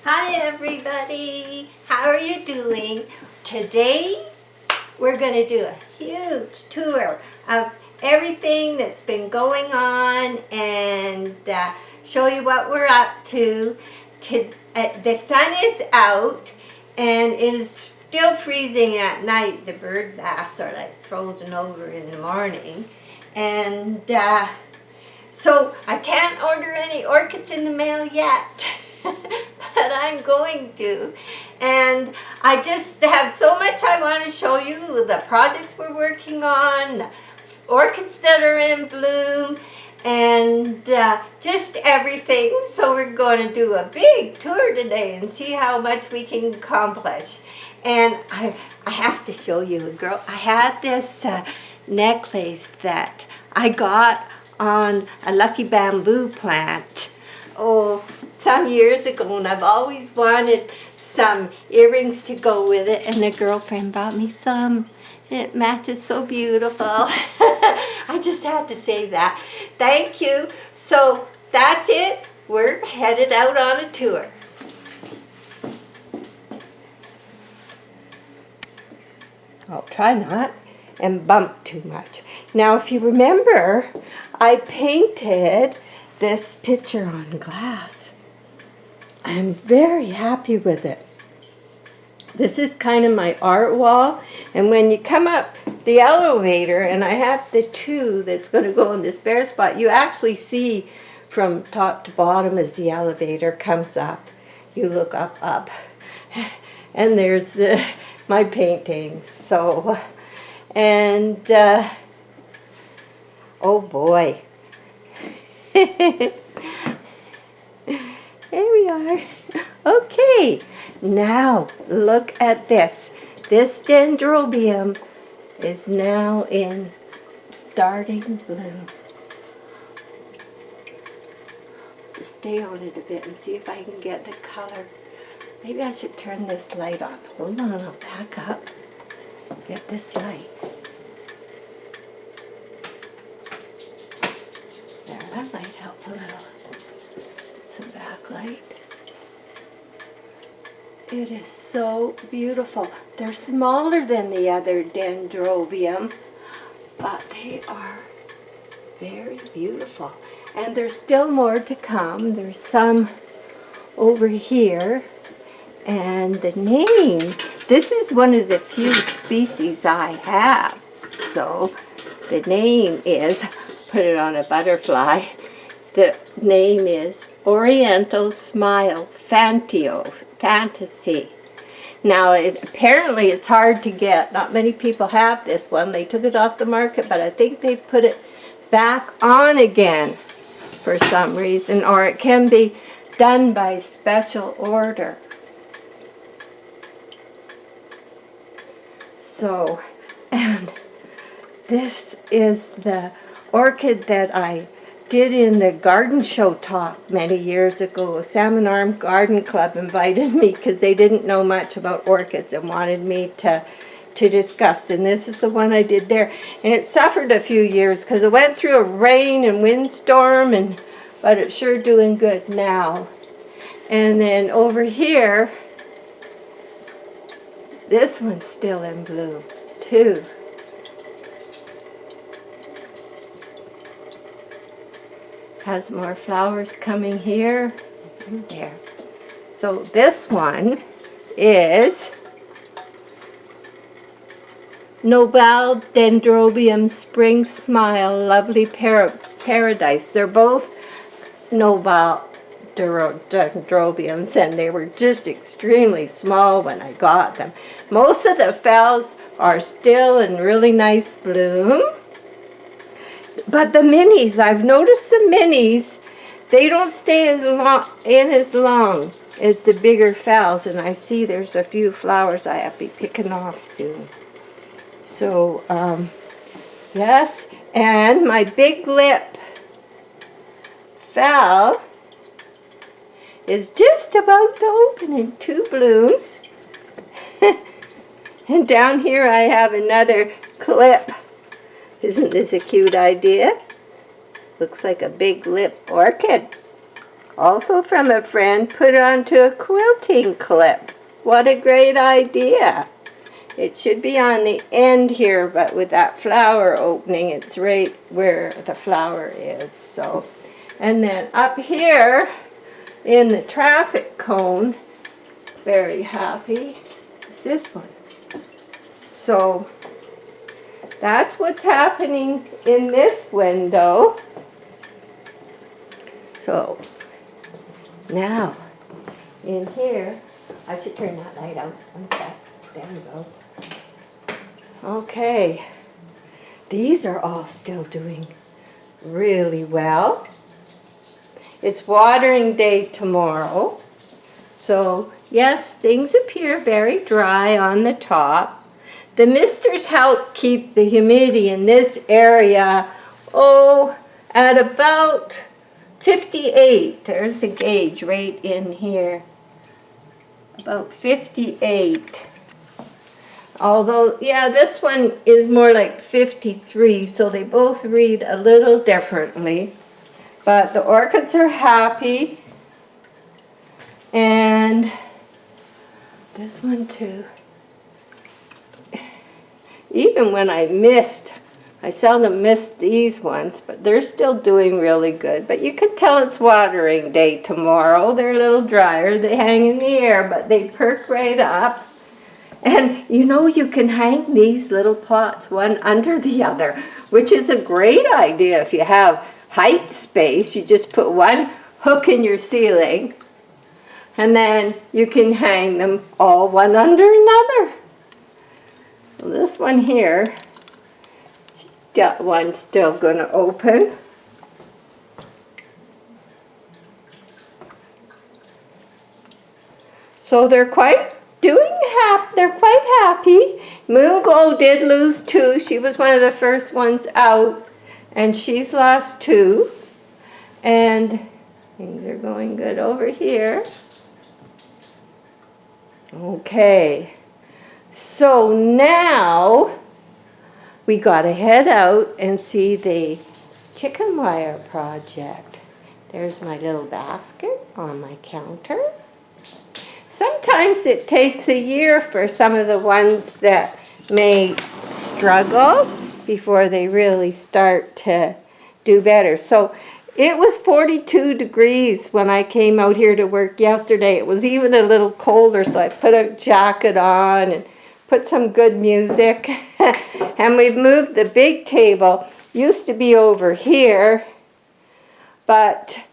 Hi everybody, how are you doing? Today we're going to do a huge tour of everything that's been going on and show you what we're up to. The sun is out and it is still freezing at night. The bird baths are like frozen over in the morning, and so I can't order any orchids in the mail yet. But I'm going to, and I just have so much I want to show you. The projects we're working on, orchids that are in bloom, and just everything. So we're going to do a big tour today and see how much we can accomplish. And I have to show you, girl. I had this necklace that I got on a lucky bamboo plant some years ago, and I've always wanted some earrings to go with it, and a girlfriend bought me some. It matches so beautiful. I just had to say that. Thank you. So that's it. We're headed out on a tour. I'll try not and bump too much. Now, if you remember, I painted this picture on glass. I'm very happy with it. This is kind of my art wall, and when you come up the elevator, and I have the two that's going to go in this bare spot, you actually see from top to bottom as the elevator comes up. You look up, and there's my paintings. So, and oh boy. Here we are. Okay, now look at this. This Dendrobium is now in starting bloom. Just stay on it a bit and see if I can get the color. Maybe I should turn this light on. Hold on, I'll back up. Get this light. There, that might help a little. Some backlight. It is so beautiful. They're smaller than the other Dendrobium, but they are very beautiful. And there's still more to come. There's some over here. And the name, this is one of the few species I have. So the name is, put it on a butterfly, the name is Oriental Smile Fantasy. Now, apparently it's hard to get. Not many people have this one. They took it off the market, but I think they put it back on again for some reason, or it can be done by special order. So, and this is the orchid that I did in the garden show talk many years ago. Salmon Arm Garden Club invited me because they didn't know much about orchids and wanted me to discuss. And this is the one I did there. And it suffered a few years because it went through a rain and windstorm, but it's sure doing good now. And then over here, this one's still in bloom too. Has more flowers coming here and there. So this one is Nobel Dendrobium Spring Smile Lovely Paradise. They're both Nobel Dendrobiums, and they were just extremely small when I got them. Most of the fells are still in really nice bloom. But the minis, I've noticed the minis, they don't stay as long as the bigger fells. And I see there's a few flowers I have to be picking off soon. So, yes. And my big lip fel is just about to open in 2 blooms. And down here I have another clip. Isn't this a cute idea? Looks like a big lip orchid. Also from a friend, put onto a quilting clip. What a great idea. It should be on the end here, but with that flower opening, it's right where the flower is. So, and then up here in the traffic cone, very happy, is this one. So that's what's happening in this window. So now in here, I should turn that light out. One sec. There we go. Okay, these are all still doing really well. It's watering day tomorrow. So yes, things appear very dry on the top. The misters help keep the humidity in this area, at about 58. There's a gauge right in here. About 58. Although, yeah, this one is more like 53, so they both read a little differently. But the orchids are happy. And this one too. Even when I seldom miss these ones, but they're still doing really good. But you can tell it's watering day tomorrow. They're a little drier. They hang in the air, but they perk right up. And you know, you can hang these little pots one under the other, which is a great idea if you have height space. You just put one hook in your ceiling, and then you can hang them all one under another. Well, this one here, one's still going to open. So they're quite they're quite happy. Moon Glow did lose 2. She was one of the first ones out, and she's lost 2. And things are going good over here. Okay, so now we got to head out and see the chicken wire project. There's my little basket on my counter. Sometimes it takes a year for some of the ones that may struggle before they really start to do better. So it was 42 degrees when I came out here to work yesterday. It was even a little colder, so I put a jacket on and put some good music. And we've moved the big table. Used to be over here, but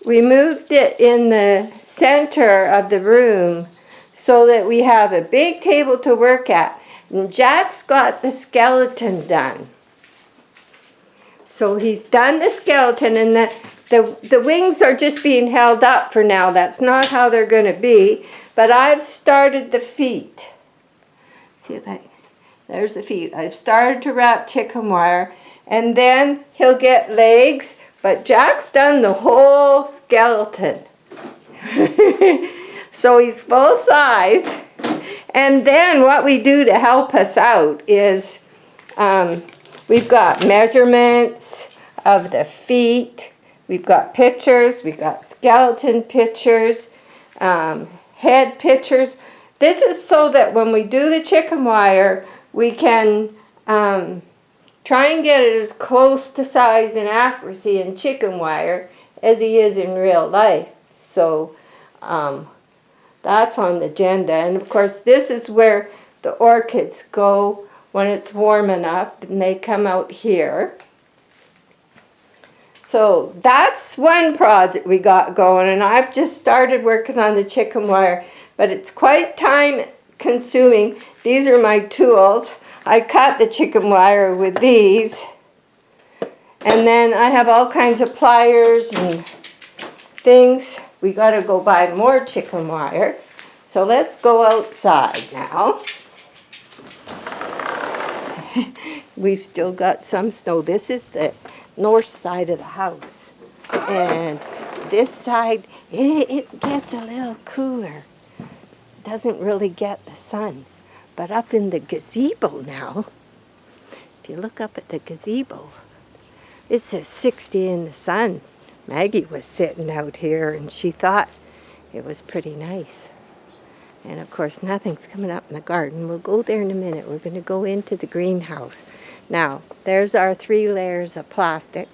we moved it in the center of the room so that we have a big table to work at. And Jack's got the skeleton done. So he's done the skeleton, and the wings are just being held up for now. That's not how they're going to be. But I've started the feet. See that? There's the feet. I've started to wrap chicken wire, and then he'll get legs. But Jack's done the whole skeleton. So he's full size. And then what we do to help us out is we've got measurements of the feet. We've got pictures. We've got skeleton pictures, head pictures. This is so that when we do the chicken wire, we can try and get it as close to size and accuracy in chicken wire as he is in real life. So that's on the agenda. And of course, this is where the orchids go when it's warm enough, and they come out here. So that's one project we got going, and I've just started working on the chicken wire, but it's quite time consuming. These are my tools. I cut the chicken wire with these, and then I have all kinds of pliers and things. We got to go buy more chicken wire. So let's go outside now. We've still got some snow. This is the north side of the house. And this side, it gets a little cooler. Doesn't really get the sun. But up in the gazebo now, if you look up at the gazebo, it says 60 in the sun. Maggie was sitting out here and she thought it was pretty nice. And of course nothing's coming up in the garden. We'll go there in a minute. We're going to go into the greenhouse. Now, there's our 3 layers of plastic,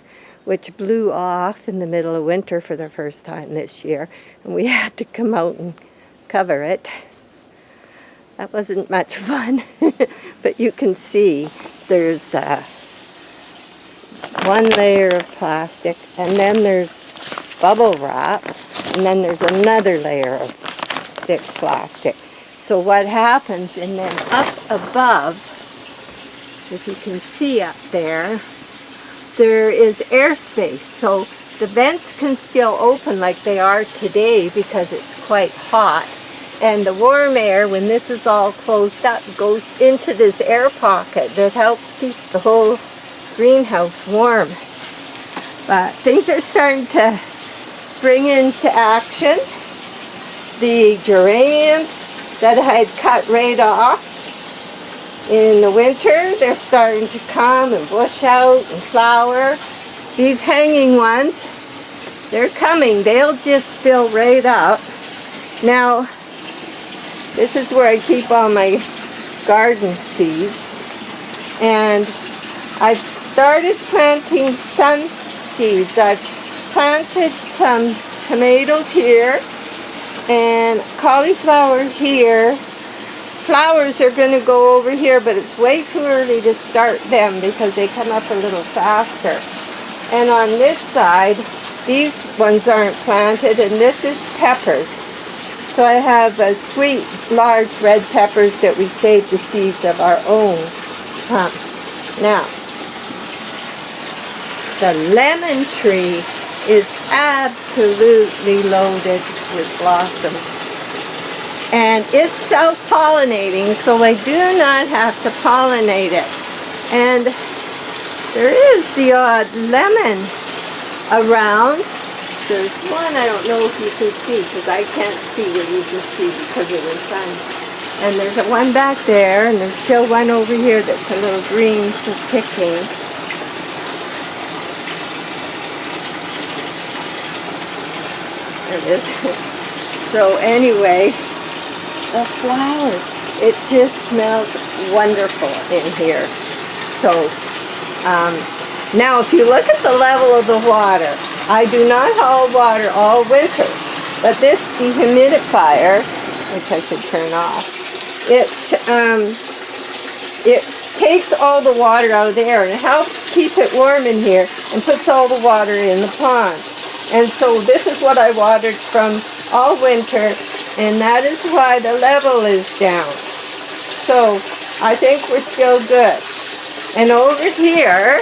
which blew off in the middle of winter for the first time this year. And we had to come out and cover it. That wasn't much fun. But you can see there's 1 layer of plastic, and then there's bubble wrap, and then there's another layer of thick plastic. So what happens, and then up above, if you can see up there, there is airspace. So the vents can still open like they are today because it's quite hot. And the warm air, when this is all closed up, goes into this air pocket that helps keep the whole greenhouse warm. But things are starting to spring into action. The geraniums that I had cut right off in the winter, they're starting to come and bush out and flower. These hanging ones, they're coming. They'll just fill right up. Now, this is where I keep all my garden seeds. And I've started planting some seeds. I've planted some tomatoes here and cauliflower here. Flowers are going to go over here, but it's way too early to start them because they come up a little faster. And on this side, these ones aren't planted, and this is peppers. So I have sweet, large red peppers that we saved the seeds of our own. Now, the lemon tree is absolutely loaded with blossoms. And it's self-pollinating, so I do not have to pollinate it. And there is the odd lemon around. There's one, I don't know if you can see, because I can't see what you can see because of the sun. And there's one back there, and there's still one over here that's a little green for picking. There it is. So anyway, the flowers, it just smells wonderful in here. So now if you look at the level of the water, I do not haul water all winter, but this dehumidifier, which I should turn off, it takes all the water out of the air and it helps keep it warm in here and puts all the water in the pond. And so this is what I watered from all winter, and that is why the level is down. So I think we're still good. And over here,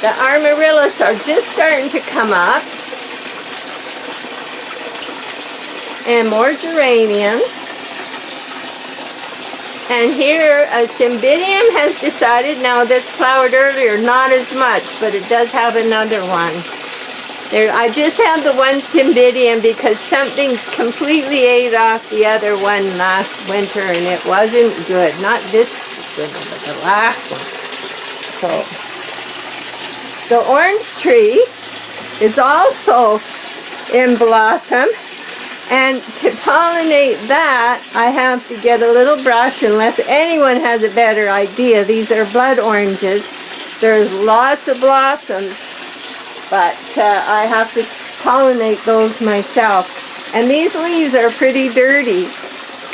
the amaryllis are just starting to come up. And more geraniums. And here, a cymbidium has decided, now this flowered earlier, not as much, but it does have another one. There, I just have the one cymbidium because something completely ate off the other one last winter and it wasn't good. Not this one, but the last one. So, the orange tree is also in blossom. And to pollinate that, I have to get a little brush, unless anyone has a better idea. These are blood oranges. There's lots of blossoms, but I have to pollinate those myself. And these leaves are pretty dirty.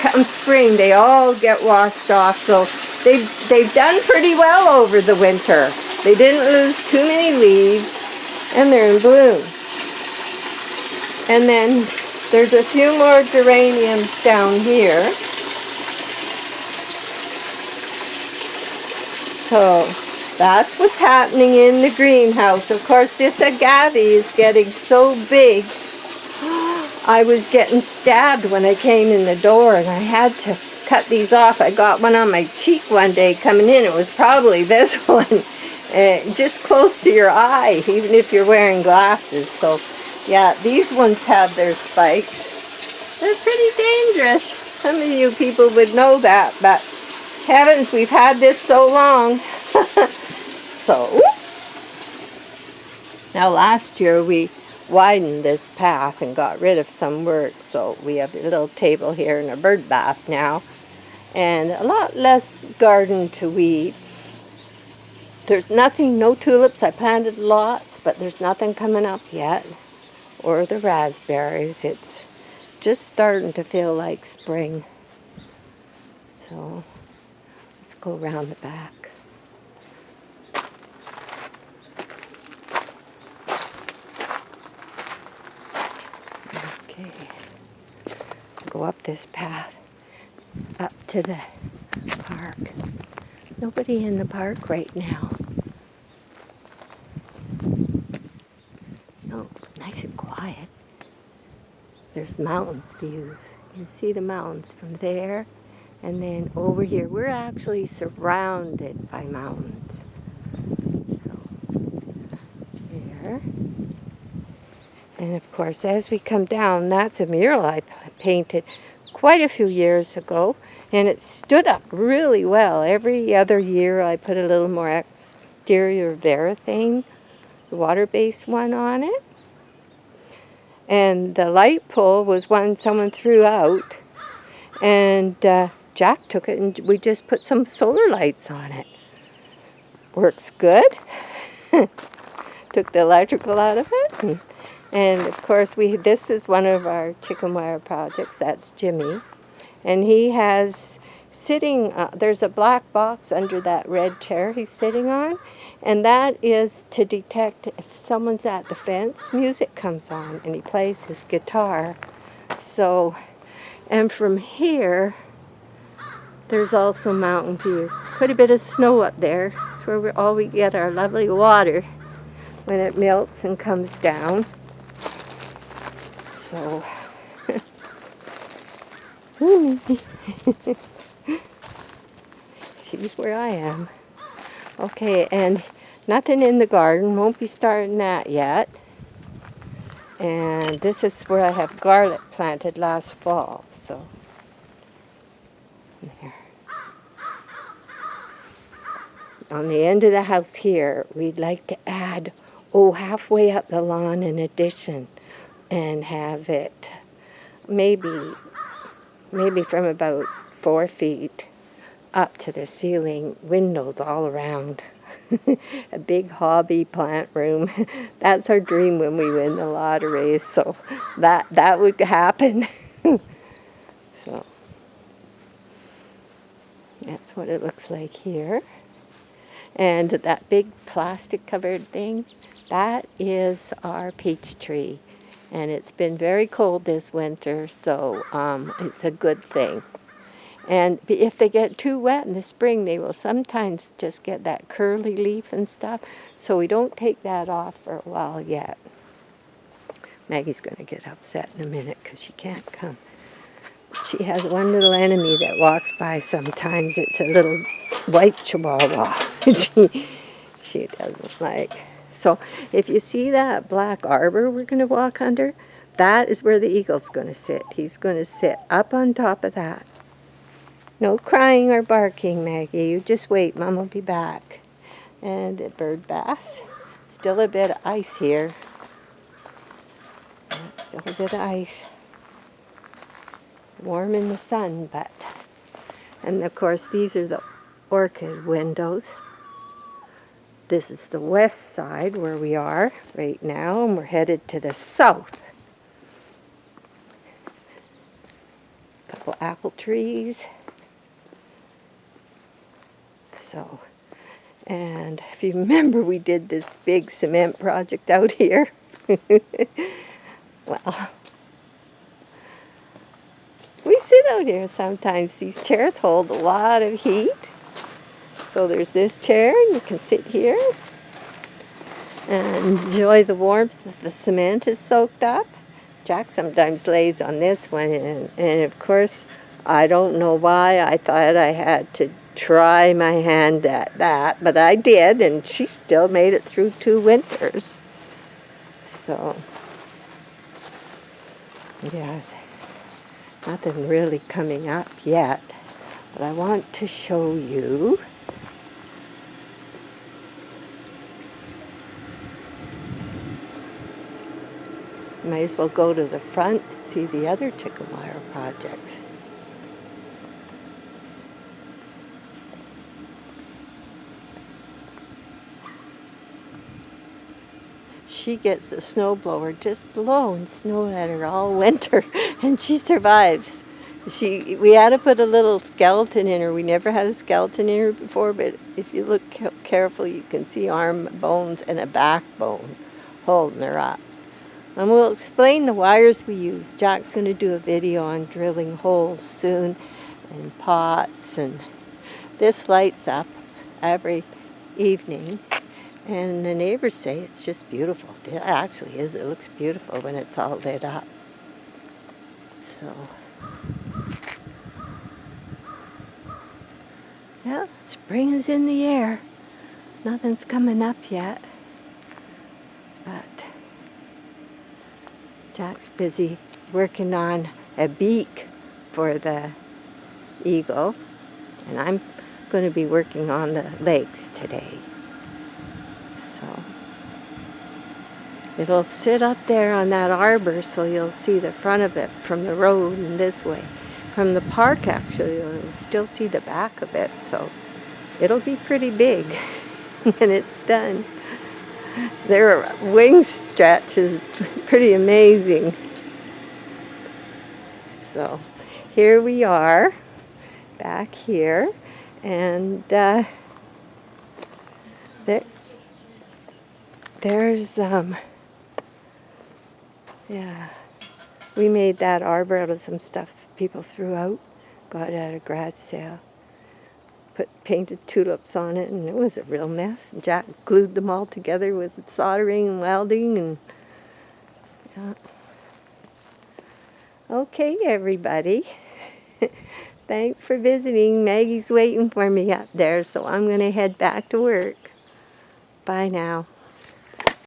Come spring, they all get washed off. So they've done pretty well over the winter. They didn't lose too many leaves, and they're in bloom. And then there's a few more geraniums down here. So that's what's happening in the greenhouse. Of course, this agave is getting so big. I was getting stabbed when I came in the door and I had to cut these off. I got one on my cheek one day coming in. It was probably this one. Just close to your eye, even if you're wearing glasses. So yeah, these ones have their spikes. They're pretty dangerous. Some of you people would know that, but heavens, we've had this so long. So, Now last year we widened this path and got rid of some work, so we have a little table here and a bird bath now, and a lot less garden to weed. There's nothing, no tulips. I planted lots, but there's nothing coming up yet, or the raspberries. It's just starting to feel like spring. So let's go around the back. Okay, go up this path, up to the park. Nobody in the park right now. No, nice and quiet. There's mountains views. You can see the mountains from there, and then over here. We're actually surrounded by mountains. So, there. And of course, as we come down, that's a mural I painted quite a few years ago, and it stood up really well. Every other year I put a little more exterior verathane, the water-based one, on it. And the light pole was one someone threw out, and Jack took it and we just put some solar lights on it. Works good. Took the electrical out of it. And of course, this is one of our chicken wire projects. That's Jimmy. And he has sitting, there's a black box under that red chair he's sitting on. And that is to detect if someone's at the fence, music comes on, and he plays his guitar. So, and from here, there's also mountain view. Quite a bit of snow up there. It's where we get our lovely water when it melts and comes down. So, she's where I am. Okay, and nothing in the garden. Won't be starting that yet. And this is where I have garlic planted last fall. So, there. On the end of the house here, we'd like to add, halfway up the lawn an addition, and have it maybe from about 4 feet up to the ceiling, windows all around. A big hobby plant room. That's our dream when we win the lottery, so that would happen. So that's what it looks like here. And that big plastic covered thing, that is our peach tree. And it's been very cold this winter, so it's a good thing. And if they get too wet in the spring, they will sometimes just get that curly leaf and stuff. So we don't take that off for a while yet. Maggie's going to get upset in a minute because she can't come. She has one little enemy that walks by sometimes. It's a little white chihuahua. she doesn't like. So if you see that black arbor we're going to walk under, that is where the eagle's going to sit. He's going to sit up on top of that. No crying or barking, Maggie. You just wait. Mom will be back. And the bird bath. Still a bit of ice here. Still a bit of ice. Warm in the sun, but... And of course, these are the orchid windows. This is the west side where we are right now, and we're headed to the south. A couple apple trees. So, and if you remember, we did this big cement project out here. Well, we sit out here sometimes. These chairs hold a lot of heat. So there's this chair, and you can sit here and enjoy the warmth that the cement is soaked up. Jack sometimes lays on this one, and of course, I don't know why I thought I had to try my hand at that, but I did, and she still made it through 2 winters. So, yeah, nothing really coming up yet, but I want to show you . Might as well go to the front and see the other chicken wire projects. She gets a snowblower just blowing snow at her all winter, and she survives. We had to put a little skeleton in her. We never had a skeleton in her before, but if you look carefully, you can see arm bones and a backbone holding her up. And we'll explain the wires we use. Jack's going to do a video on drilling holes soon, and pots, and this lights up every evening. And the neighbors say it's just beautiful. It actually is. It looks beautiful when it's all lit up. So, yeah, spring is in the air. Nothing's coming up yet. But Jack's busy working on a beak for the eagle. And I'm going to be working on the legs today. So it'll sit up there on that arbor, so you'll see the front of it from the road and this way. From the park, actually, you'll still see the back of it, so it'll be pretty big when it's done. Their wing stretch is pretty amazing. So here we are, back here, and there's, yeah, we made that arbor out of some stuff people threw out, got it at a garage sale. Painted tulips on it, and it was a real mess. Jack glued them all together with soldering and welding, and yeah. Okay, everybody. Thanks for visiting. Maggie's waiting for me up there, so I'm going to head back to work. Bye now.